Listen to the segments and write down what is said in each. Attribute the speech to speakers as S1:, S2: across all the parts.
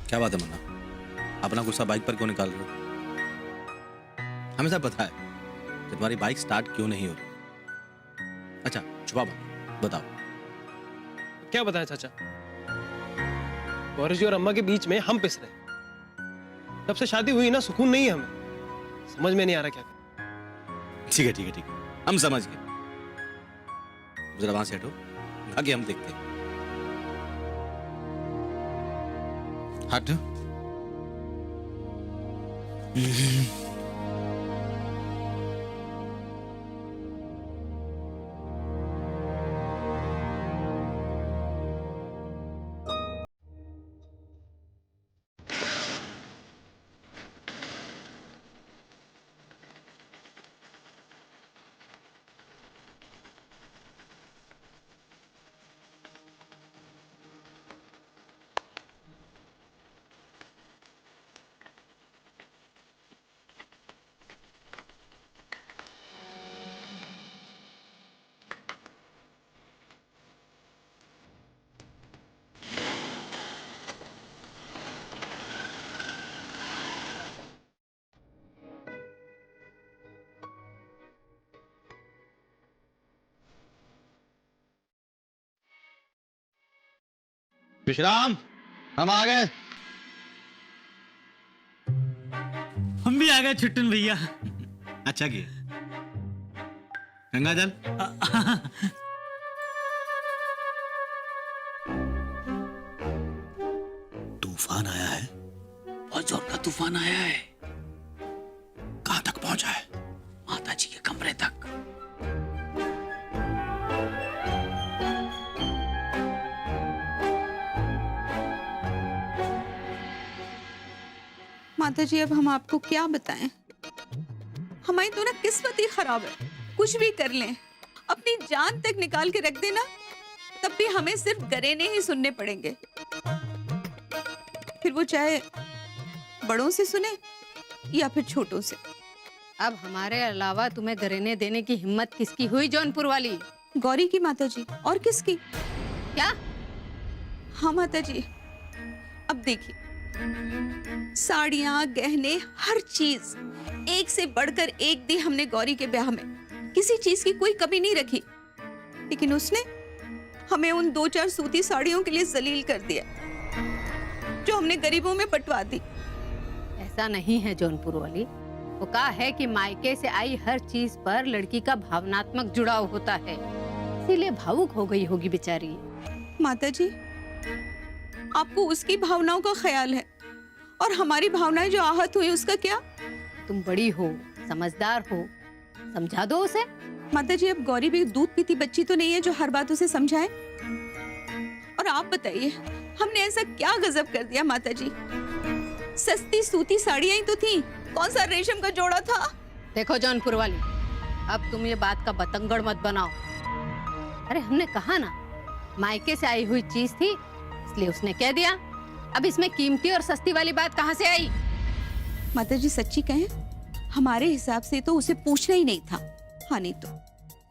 S1: क्या बात है मन्ना, अपना गुस्सा बाइक पर क्यों निकाल रहे हो? हमें सब पता है कि तुम्हारी बाइक स्टार्ट क्यों नहीं हो रही। अच्छा छुपा मत, बताओ।
S2: क्या बताया चाचा? गौरी जी और अम्मा के बीच में हम पिस रहे। जब से शादी हुई ना, सुकून नहीं है हमें। समझ में नहीं आ रहा क्या करें।
S1: ठीक है ठीक है ठीक है, हम समझ गए। जरा वहां से हटो, आगे हम देखते हैं। हट। विश्राम, हम आ गए।
S3: हम भी आ गए छुट्टन भैया।
S1: अच्छा किया। गंगा जल। तूफान आया है, बहुत जोर का तूफान आया है। कहां तक पहुंचा है? माता जी के कमरे तक।
S4: माता जी अब हम आपको क्या बताएं? हमारी तो ना किस्मत ही खराब है। कुछ भी कर लें, अपनी जान तक निकाल के रख देना, तब भी हमें सिर्फ गरेने ही सुनने पड़ेंगे। फिर वो चाहे बड़ों से सुने या फिर छोटों से।
S5: अब हमारे अलावा तुम्हें गरेने देने की हिम्मत किसकी हुई जौनपुर वाली?
S4: गौरी की माता जी, और किसकी?
S5: क्या?
S4: हाँ माता जी, अब देखिए, साड़ियाँ, गहने, हर चीज एक से बढ़कर एक दी हमने गौरी के ब्याह में। किसी चीज की कोई कमी नहीं रखी, लेकिन उसने हमें उन 2-4 सूती साड़ियों के लिए जलील कर दिया जो हमने गरीबों में बंटवा दी।
S5: ऐसा नहीं है जौनपुर वाली। वो कहा है कि मायके से आई हर चीज पर लड़की का भावनात्मक जुड़ाव होता है, इसीलिए भावुक हो गई होगी बेचारी।
S4: माता जी, आपको उसकी भावनाओं का ख्याल है, और हमारी भावनाएं जो आहत हुई उसका क्या?
S5: तुम बड़ी हो, समझदार हो, समझा दो उसे।
S4: माता जी, अब गौरी भी दूध पीती बच्ची तो नहीं है जो हर बात उसे समझाए। और आप बताइए, हमने ऐसा क्या गजब कर दिया माता जी? सस्ती सूती साड़ियां ही तो थी, कौन सा रेशम का जोड़ा था?
S5: देखो जौनपुर वाली, अब तुम ये बात का बतंगड़ मत बनाओ। अरे हमने कहा ना, मायके से आई हुई चीज थी, इसलिए उसने कह दिया। अब इसमें कीमती और सस्ती वाली बात कहाँ से आई?
S4: माता जी सच्ची कहें, हमारे हिसाब से तो उसे पूछना ही नहीं था। हाँ नहीं तो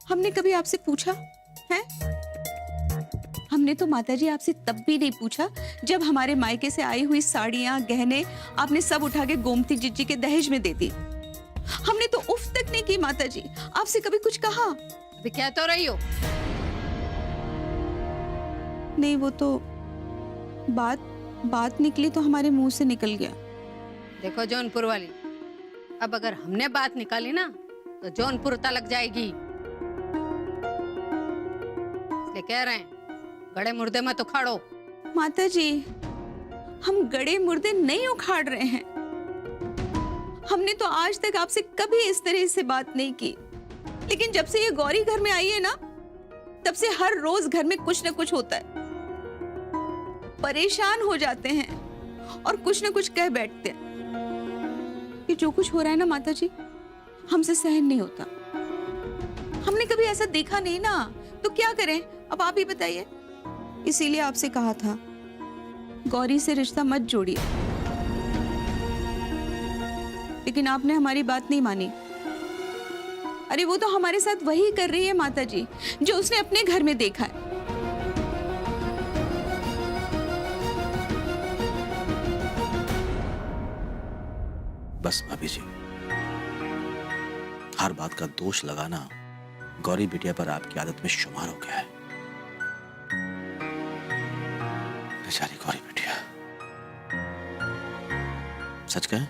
S4: हमने कभी आपसे पूछा है? हमने तो माता जी आपसे तब भी नहीं पूछा जब हमारे मायके से आई हुई साड़ियां, गहने आपने सब उठा के गोमती जिज्जी के दहेज में दे दी। हमने तो उफ तक नहीं की माता जी, आपसे कभी कुछ कहा?
S5: अभी क्या तो रही हो?
S4: नहीं, वो तो बात निकली तो हमारे मुंह से निकल गया।
S5: देखो जौनपुर वाली, अब अगर हमने बात निकाली ना तो जौनपुर तलक जाएगी। इसलिए कह रहे हैं, गड़े मुर्दे मत उखाड़ो।
S4: माता जी, हम गड़े मुर्दे नहीं उखाड़ रहे हैं। हमने तो आज तक आपसे कभी इस तरह से बात नहीं की, लेकिन जब से ये गौरी घर में आई है ना, तब से हर रोज घर में कुछ न कुछ होता है। परेशान हो जाते हैं और कुछ न कुछ कह बैठते हैं। ये जो कुछ हो रहा है ना माता जी, हमसे सहन नहीं होता। हमने कभी ऐसा देखा नहीं ना, तो क्या करें? अब आप ही बताइए। इसीलिए आपसे कहा था, गौरी से रिश्ता मत जोड़िए, लेकिन आपने हमारी बात नहीं मानी। अरे वो तो हमारे साथ वही कर रही है माता जी जो उसने अपने घर में देखा है।
S1: बस भाभी जी, हर बात का दोष लगाना गौरी बिटिया पर आपकी आदत में शुमार हो गया है। बेचारी गौरी बिटिया। सच कहें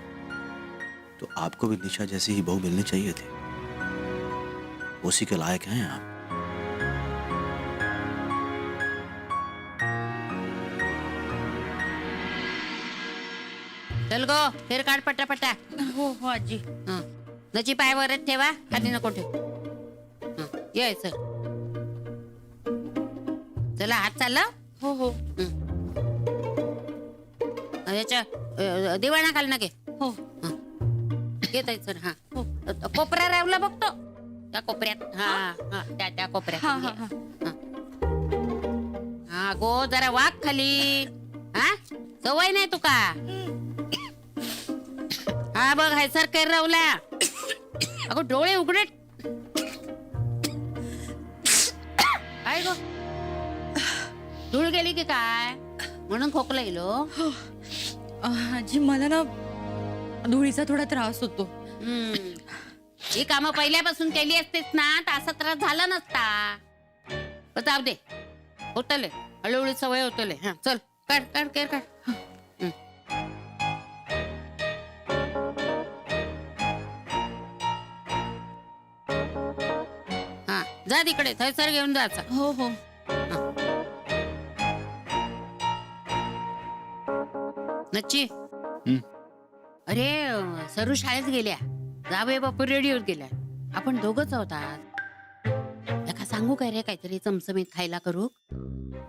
S1: तो आपको भी निशा जैसी ही बहू मिलनी चाहिए थी, उसी के लायक हैं आप।
S6: चल गो, फिर काढ पटापटा.
S7: हो हो आजी.
S6: हं. नची पाय वरच ठेवा, खाली नको ठेव. हं. ये चल. चला हात चालला.
S7: हो हो
S6: याच्या दिवाणा खाली ना घे.
S7: हो.
S6: घेत आहे सर. हा कोपऱ्या रावला बघतो त्या कोपऱ्यात. हा हा त्या कोपऱ्यात.
S7: हा हा हा.
S6: हा गो, जरा वाघ खाली. हा सवय नाही तुका. हा बघ हाय सर कर रावला. अगो डोळे उघडे. काय गो, धूळ गेली की काय म्हणून खोकला येलो.
S7: आजी मला ना धुळीचा थोडा त्रास होतो.
S6: ही कामं पहिल्यापासून केली असतेस ना तर असा त्रास झाला नसता. पण जाऊ दे, होतले हळूहळू सवय होतले. हा चल काढ काढ केर काढ. हा जा तिकडे थैसर घेऊन जायचा.
S7: हो हो.
S6: नच्ची. अरे सरू शाळेत गेल्या, जावे बापू रेडिओत गेल्या. आपण दोघच आहोत आज. एका सांगू काय रे काहीतरी चमचमीत खायला करू.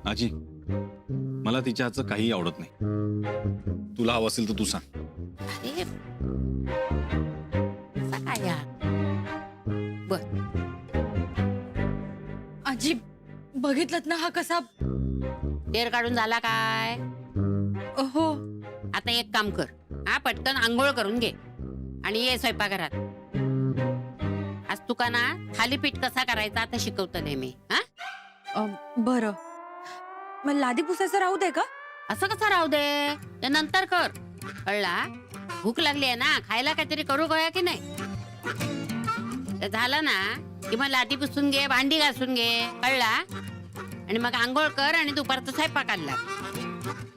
S8: आजी, मला तिच्या हातचं काही आवडत नाही. तुला हवं असेल तर तू सांग.
S6: अरे असा काय यार. बर
S7: आजी बघितलत ना हा कसा.
S6: तेर काढून झाला काय.
S7: हो.
S6: आता एक काम कर, हा पटकन आंघोळ करून घे आणि ये स्वयंपाकघरात. आज तुका ना थालीपीठ कसा करायचा आता शिकवतले मी. हा
S7: बरं, मग लादी पुसायचं राहू दे का.
S6: असं कसं राहू दे, ते नंतर कर. कळला. भूक लागली आहे ना, खायला काहीतरी करू गोया की नाही. ते झालं ना की मग लादी पुसून घे, भांडी घासून घे. कळला. आणि मग आंघोळ कर आणि दुपारचा स्वयंपाक आणला.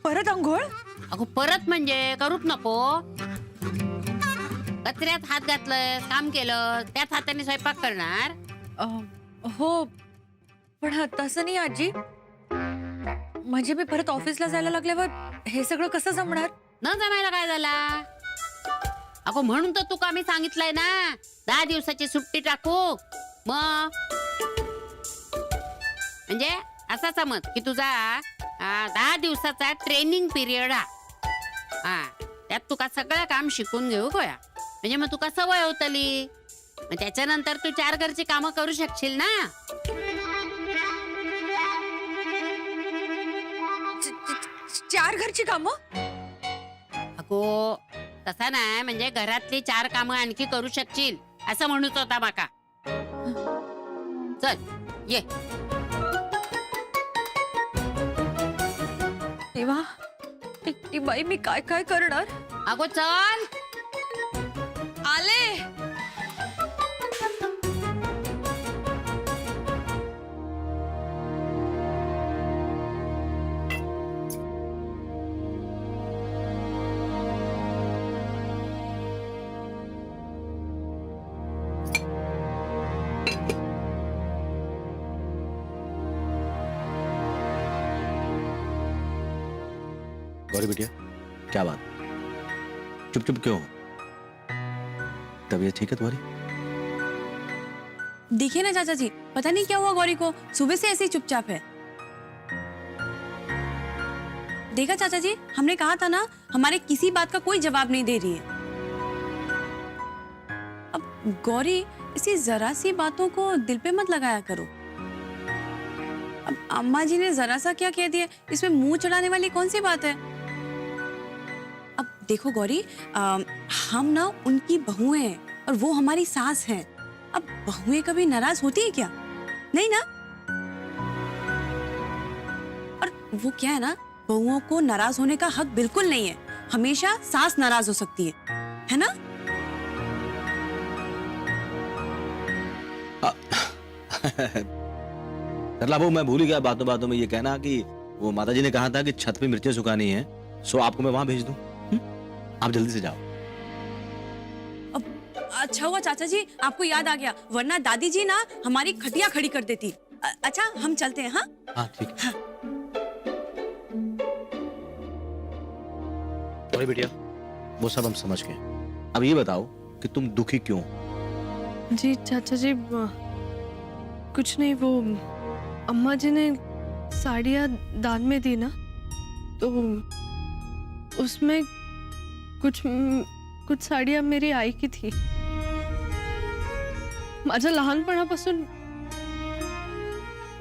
S7: परत अंघोळ.
S6: अगो परत म्हणजे करूच नको. कचऱ्यात हात घातलं, काम केलं, त्याच हाताने स्वयंपाक करणार.
S7: हो पण तसं नाही आजी. म्हणजे मी परत ऑफिसला जायला लागल्यावर हे सगळं कसं जमणार.
S6: न जमायला काय झाला. अगो म्हणून तर तुका मी सांगितलंय ना 10 दिवसाची सुट्टी टाकू. मग म्हणजे असा समज की तुझा 10 दिवसाचा ट्रेनिंग पिरियड हा. त्यात तुका सगळं काम शिकून घेऊ गोया. म्हणजे मग तुका सवय होतली. मग त्याच्यानंतर तू 4 घरची कामं करू शकशील ना.
S7: चार घरची कामं.
S6: अगो तसा नाही, म्हणजे घरातली 4 कामं आणखी करू शकशील असं म्हणूच होता माका. चल ये.
S7: तेव्हा एकटी बाई मी काय काय करणार.
S6: अगो चल.
S7: आले.
S1: गौरी बिटिया, क्या बात, चुप चुप क्यों हो? तबीयत ठीक है तुम्हारी?
S9: देखिए ना चाचा जी, पता नहीं क्या हुआ गौरी को, सुबह से ऐसे ही चुपचाप है। देखा चाचा जी, हमने कहा था ना, हमारे किसी बात का कोई जवाब नहीं दे रही है। अब गौरी, इसी जरा सी बातों को दिल पे मत लगाया करो। अब अम्मा जी ने जरा सा क्या कह दिया, इसमें मुंह चढ़ाने वाली कौन सी बात है। अब देखो गौरी, हम ना उनकी बहुएं हैं और वो हमारी सास हैं। अब बहुएं कभी नाराज होती है क्या? नहीं ना। और वो क्या है ना, बहुओं को नाराज होने का हक बिल्कुल नहीं है। हमेशा सास नाराज हो सकती है ना।
S1: सरला बहू, मैं भूल ही गया बातों बातों में ये कहना कि वो माताजी ने कहा था कि छत पे मिर्चें सुखानी है, सो आपको मैं वहां भेज दूं। आप जल्दी से जाओ।
S9: अच्छा हुआ चाचा जी आपको याद आ गया, वरना दादी जी ना हमारी खटिया खड़ी कर देती। अच्छा हम चलते हैं। हाँ
S1: हाँ ठीक है। अरे बेटिया, वो सब हम समझ गए। अब ये बताओ कि तुम दुखी क्यों?
S10: जी चाचा जी, कुछ नहीं, वो अम्मा जी ने साड़ियाँ दान में दी ना, तो उसमें कुछ साड़ियाँ मेरी आई की थी। माझ्या लहानपणापासून,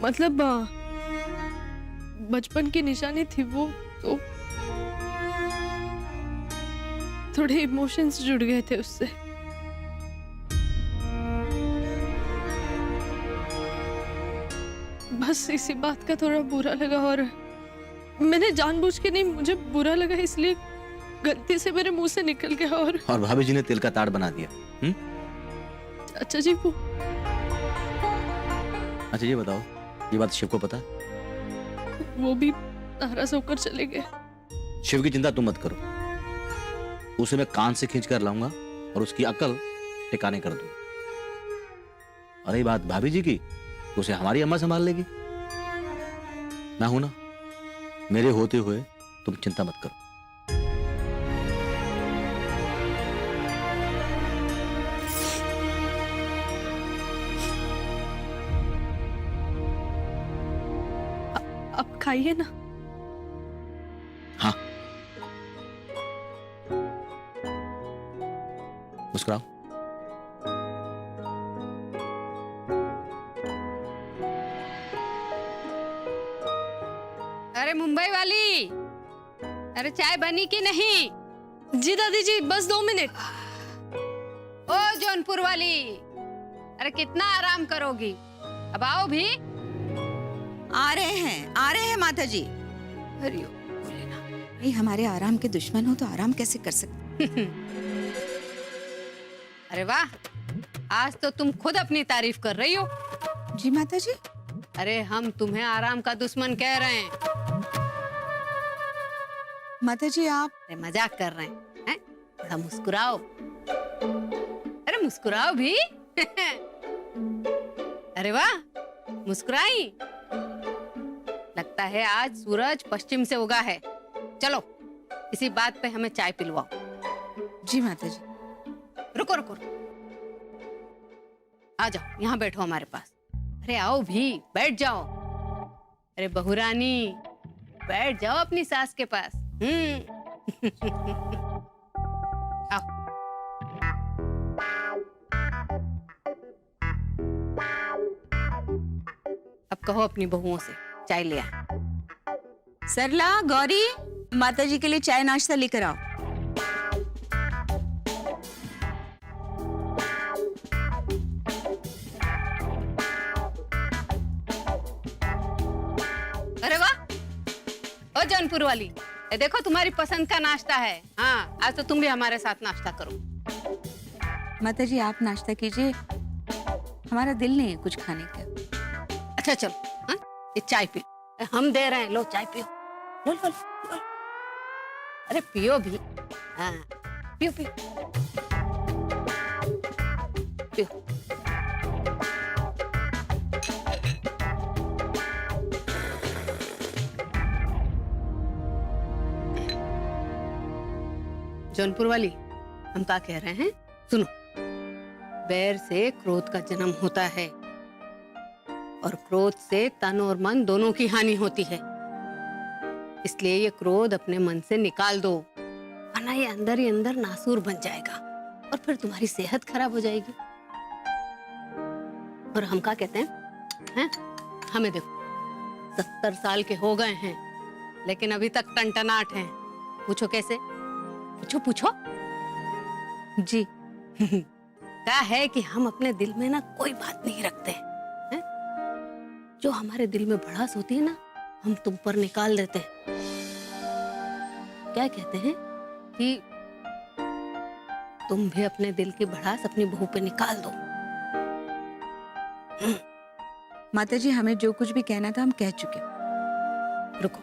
S10: मतलब बचपन की निशानी थी वो, तो थोड़े इमोशंस जुड़ गए थे उससे। बस इसी बात का थोड़ा बुरा लगा, और मैंने जानबूझ के नहीं, मुझे बुरा लगा इसलिए गलती से मेरे मुंह से निकल गया। और
S1: भाभी जी ने तिल का ताड़ बना दिया।
S10: अच्छा जी, वो
S1: अच्छा ये बताओ, ये बात शिव को पता?
S10: वो भी नाराज होकर चले गए।
S1: शिव की चिंता तुम मत करो, उसे मैं कान से खींच कर लाऊंगा और उसकी अकल ठिकाने कर दूंगा। और ये बात भाभी जी की, उसे हमारी अम्मा संभाल लेगी। मैं हूं ना, मेरे होते हुए तुम चिंता मत करो।
S10: अब खाइए ना।
S1: हाँ, मुस्कुराओ।
S5: अरे मुंबई वाली, अरे चाय बनी कि नहीं?
S10: जी दादी जी, बस 2 मिनट।
S5: ओ जौनपुर वाली, अरे कितना आराम करोगी? अब आओ भी।
S4: आ रहे हैं माता जी।
S5: अरे बोले ना।
S4: नहीं, हमारे आराम के दुश्मन हो तो आराम कैसे कर सकते?
S5: अरे वाह, आज तो तुम खुद अपनी तारीफ कर रही हो।
S4: जी माता जी।
S5: अरे हम तुम्हें आराम का दुश्मन कह रहे हैं।
S4: माता जी आप
S5: अरे मजाक कर रहे हैं? थोड़ा मुस्कुराओ। अरे मुस्कुराओ भी। अरे वाह, मुस्कुराई। लगता है आज सूरज पश्चिम से उगा है। चलो इसी बात पे हमें चाय पिलवाओ।
S4: जी माता जी।
S5: रुको रुको, आ जाओ, यहाँ बैठो हमारे पास। अरे आओ भी, बैठ जाओ। अरे बहू रानी, बैठ जाओ अपनी सास के पास। आओ। अब कहो अपनी बहुओं से चाय ले आ।
S4: सरला, गौरी, माता जी के लिए चाय नाश्ता लेकर आओ।
S5: अरे वाह, ओ जौनपुर वाली, ये देखो तुम्हारी पसंद का नाश्ता है। हाँ, आज तो तुम भी हमारे साथ नाश्ता करो।
S4: माता जी आप नाश्ता कीजिए, हमारा दिल नहीं है कुछ खाने का।
S5: अच्छा चलो, हाँ? ये चाय पियो, हम दे रहे हैं, लो चाय पियो। लो लो लो। अरे पियो भी। हाँ, पियो पियो पियो। जौनपुर वाली, हम क्या कह रहे हैं सुनो। बैर से क्रोध का जन्म होता है और क्रोध से तन और मन दोनों की हानि होती है। इसलिए ये क्रोध अपने मन से निकाल दो, वरना ये अंदर ही अंदर नासूर बन जाएगा और फिर तुम्हारी सेहत खराब हो जाएगी। और हम क्या कहते हैं? हमें देखो 70 साल के हो गए हैं, लेकिन अभी तक टनटनाट हैं। पूछो कैसे? पूछो पूछो।
S4: जी।
S5: क्या है कि हम अपने दिल में ना कोई बात नहीं रखते हैं? जो हमारे दिल में भड़ास होती है ना, हम तुम पर निकाल देते हैं। क्या कहते हैं कि तुम भी अपने दिल की भड़ास अपनी बहू पे निकाल दो।
S4: माताजी हमें जो कुछ भी कहना था हम कह चुके।
S5: रुको,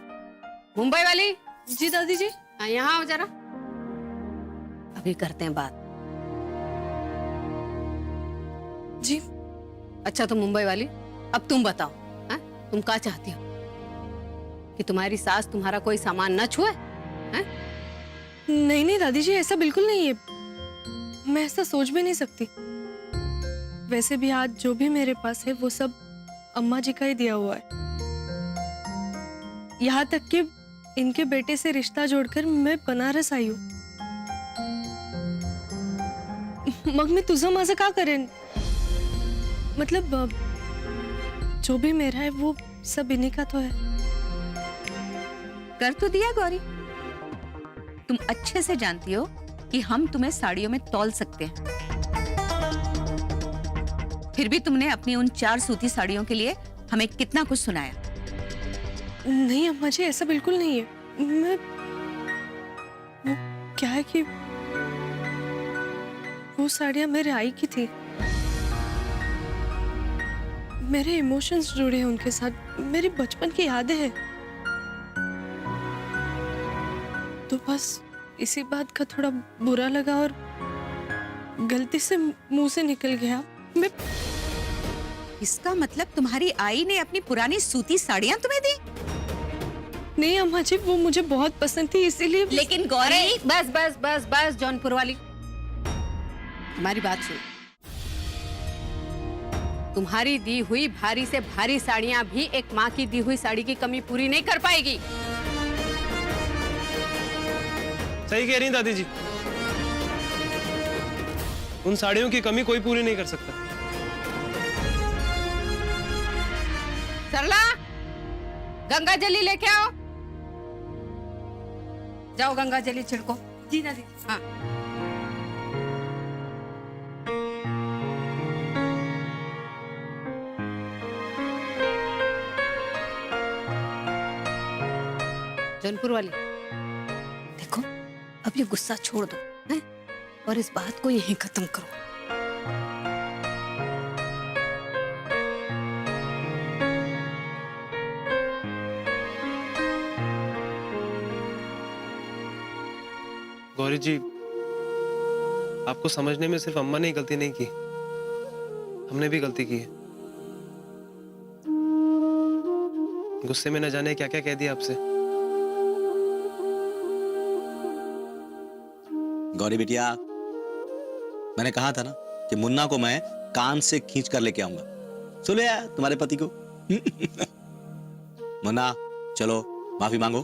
S5: मुंबई वाली,
S10: जी दादी जी।
S5: हाँ, यहाँ आओ जरा, अभी करते हैं बात।
S10: जी
S5: अच्छा तो मुंबई वाली, अब तुम बताओ, हैं? तुम क्या चाहती हो? कि तुम्हारी सास तुम्हारा कोई सामान न छुए? हैं?
S10: नहीं नहीं दादी जी, ऐसा बिल्कुल नहीं है। मैं ऐसा सोच भी नहीं सकती। वैसे भी आज जो भी मेरे पास है वो सब अम्मा जी का ही दिया हुआ है। यहाँ तक कि इनके बेटे से रिश्ता जोड़कर मैं बनारस आई हूँ। मग मी तुझं माझं का करेन? मतलब जो भी मेरा है वो सब इन्हीं का तो है।
S4: कर तो दिया गौरी। तुम अच्छे से जानती हो कि हम तुम्हें साड़ियों में तौल सकते हैं, फिर भी तुमने अपनी उन 4 सूती साड़ियों के लिए हमें कितना कुछ सुनाया।
S10: नहीं अम्मा जी, ऐसा बिल्कुल नहीं है। मैं वो क्या है कि वो साड़ियां मेरे आई की थी। मेरे इमोशंस जुड़े हैं उनके साथ, मेरी बचपन की यादें हैं। तो बस इसी बात का थोड़ा बुरा लगा और गलती से मुंह से निकल गया। मैं
S4: इसका मतलब तुम्हारी आई ने अपनी पुरानी सूती साड़ियां तुम्हें दी?
S10: नहीं अम्मा जी, वो मुझे बहुत पसंद थी इसीलिए।
S4: लेकिन गौरी,
S5: बस बस बस बस जौनपुर वाली, हमारी बात सुन। तुम्हारी दी हुई भारी से भारी साड़ियां भी एक माँ की दी हुई साड़ी की कमी पूरी नहीं कर पाएगी।
S2: सही कह रही हैं दादी जी, उन साड़ियों की कमी कोई पूरी नहीं कर सकता।
S5: सरला, गंगा जली लेके आओ। जाओ गंगा जली छिड़को।
S10: जी दादी।
S5: हाँ। जौनपुर वाली, देखो अब ये गुस्सा छोड़ दो, हैं? और इस बात को यहीं खत्म करो।
S2: गौरी जी, आपको समझने में सिर्फ अम्मा ने ही गलती नहीं की, हमने भी गलती की है। गुस्से में न जाने क्या क्या कह दिया आपसे।
S1: गौरी बिटिया, मैंने कहा था ना कि मुन्ना को मैं कान से खींच कर लेके आऊंगा। सुन लिया तुम्हारे पति को? मुन्ना चलो माफी मांगो।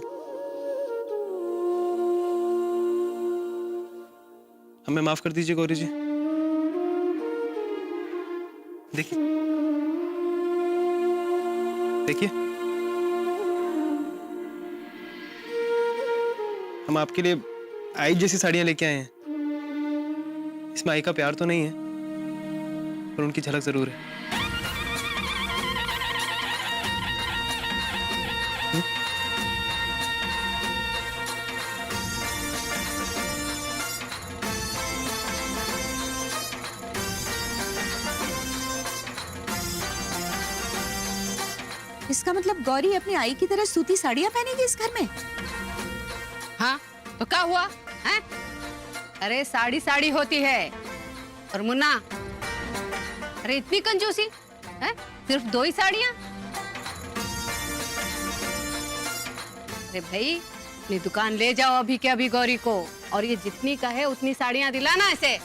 S2: हमें माफ कर दीजिए गौरी जी। देखिए देखिए, हम आपके लिए आई जैसी साड़ियां लेके आए हैं। इसमें आई का प्यार तो नहीं है, पर उनकी झलक जरूर है।
S4: इसका मतलब गौरी अपनी आई की तरह सूती साड़ियां पहनेगी इस घर में?
S5: हाँ तो क्या हुआ है? अरे साड़ी साड़ी होती है। और मुन्ना, अरे इतनी कंजूसी है? सिर्फ 2 ही साड़ियां? अरे भाई, अपनी दुकान ले जाओ अभी के अभी गौरी को, और ये जितनी का है उतनी साड़ियां दिलाना इसे।